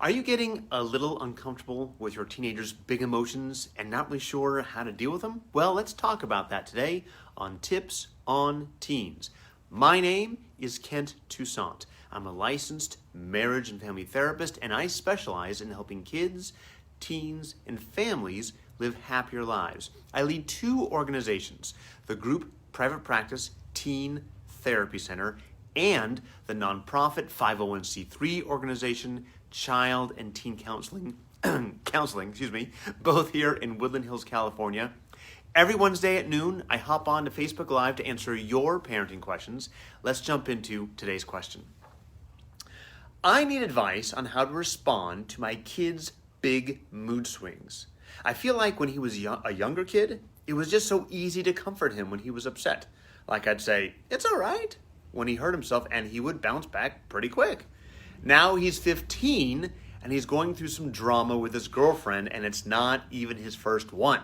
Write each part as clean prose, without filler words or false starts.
Are you getting a little uncomfortable with your teenager's big emotions and not really sure how to deal with them? Well, let's talk about that today on Tips on Teens. My name is Kent Toussaint. I'm a licensed marriage and family therapist, and I specialize in helping kids, teens, and families live happier lives. I lead two organizations, the group Private Practice Teen Therapy Center and the nonprofit 501c3 organization Child and Teen Counseling, both here in Woodland Hills, California. Every Wednesday at noon, I hop on to Facebook Live to answer your parenting questions. Let's jump into today's question. I need advice on how to respond to my kid's big mood swings. I feel like when he was a younger kid, it was just so easy to comfort him when he was upset. Like I'd say, "It's all right," when he hurt himself, and he would bounce back pretty quick. Now he's 15 and he's going through some drama with his girlfriend, and it's not even his first one.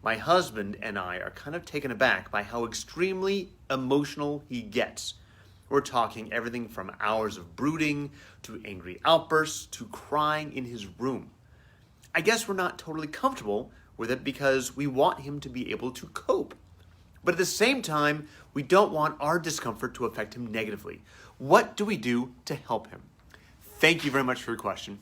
My husband and I are kind of taken aback by how extremely emotional he gets. We're talking everything from hours of brooding to angry outbursts to crying in his room. I guess we're not totally comfortable with it because we want him to be able to cope. But at the same time, we don't want our discomfort to affect him negatively. What do we do to help him? Thank you very much for your question.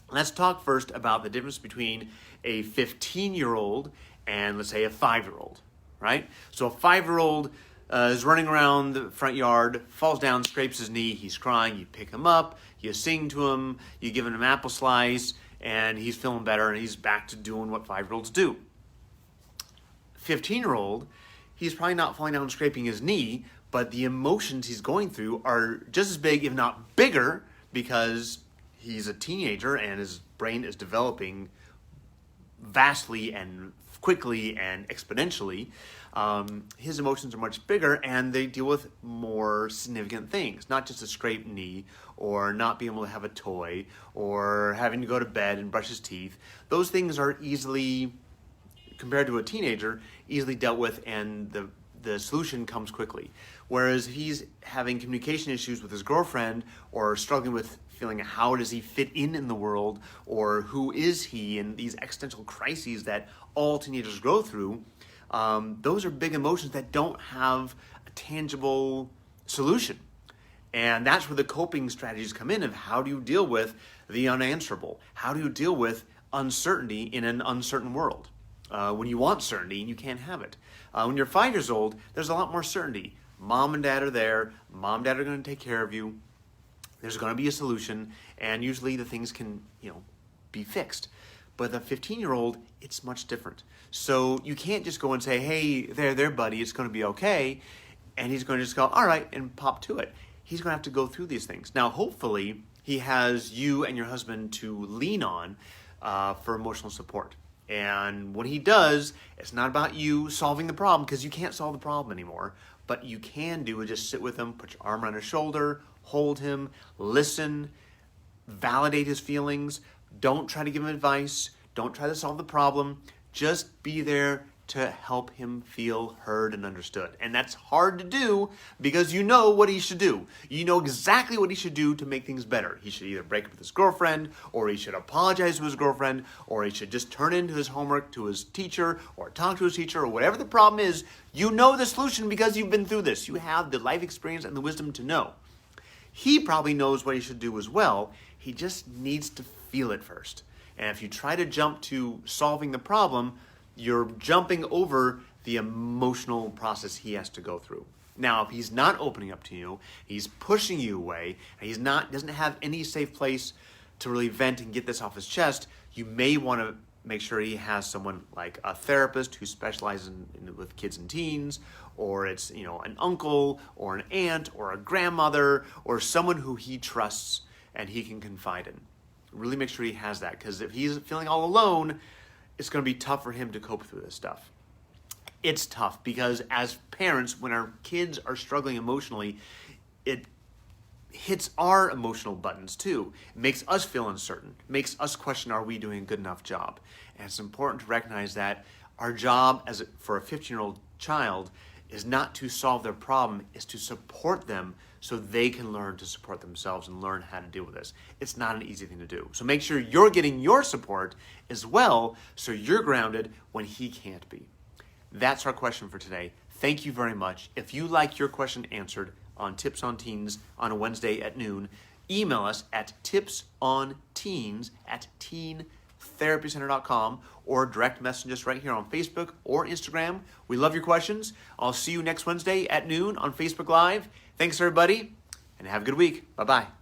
Let's talk first about the difference between a 15-year-old and, let's say, a 5-year-old, right? So a 5-year-old is running around the front yard, falls down, scrapes his knee, he's crying, you pick him up, you sing to him, you give him an apple slice, and he's feeling better and he's back to doing what 5-year-olds do. 15-year-old, he's probably not falling down and scraping his knee, but the emotions he's going through are just as big, if not bigger, because he's a teenager and his brain is developing vastly and quickly and exponentially. His emotions are much bigger and they deal with more significant things, not just a scraped knee or not being able to have a toy or having to go to bed and brush his teeth. Those things are easily, compared to a teenager, easily dealt with, and the solution comes quickly. Whereas if he's having communication issues with his girlfriend or struggling with feeling how does he fit in the world or who is he, and these existential crises that all teenagers go through, those are big emotions that don't have a tangible solution. And that's where the coping strategies come in of how do you deal with the unanswerable? How do you deal with uncertainty in an uncertain world? When you want certainty and you can't have it. When you're 5 years old, there's a lot more certainty. Mom and dad are there. Mom and dad are going to take care of you. There's going to be a solution, and usually the things can, be fixed. But the 15-year-old, it's much different. So you can't just go and say, "Hey, there, buddy, it's going to be okay," and he's going to just go, "All right," and pop to it. He's going to have to go through these things. Now, hopefully, he has you and your husband to lean on for emotional support. And when he does, it's not about you solving the problem, because you can't solve the problem anymore. But you can do is just sit with him, put your arm around his shoulder, hold him, listen, validate his feelings. Don't try to give him advice. Don't try to solve the problem. Just be there to help him feel heard and understood. And that's hard to do because you know what he should do. You know exactly what he should do to make things better. He should either break up with his girlfriend, or he should apologize to his girlfriend, or he should just turn in his homework to his teacher, or talk to his teacher, or whatever the problem is. You know the solution because you've been through this. You have the life experience and the wisdom to know. He probably knows what he should do as well. He just needs to feel it first. And if you try to jump to solving the problem, you're jumping over the emotional process he has to go through. Now, if he's not opening up to you, he's pushing you away, and doesn't have any safe place to really vent and get this off his chest, you may want to make sure he has someone like a therapist who specializes with kids and teens, or it's an uncle or an aunt or a grandmother or someone who he trusts and he can confide in. Really make sure he has that, because if he's feeling all alone, it's going to be tough for him to cope through this stuff. It's tough because as parents, when our kids are struggling emotionally, it hits our emotional buttons too. It makes us feel uncertain. It makes us question, are we doing a good enough job? And it's important to recognize that our job for a 15-year-old child is not to solve their problem, is to support them so they can learn to support themselves and learn how to deal with this. It's not an easy thing to do. So make sure you're getting your support as well so you're grounded when he can't be. That's our question for today. Thank you very much. If you like your question answered on Tips on Teens on a Wednesday at noon, email us at tipsonteens@teentherapycenter.com or direct message us right here on Facebook or Instagram. We love your questions. I'll see you next Wednesday at noon on Facebook Live. Thanks, everybody, and have a good week. Bye-bye.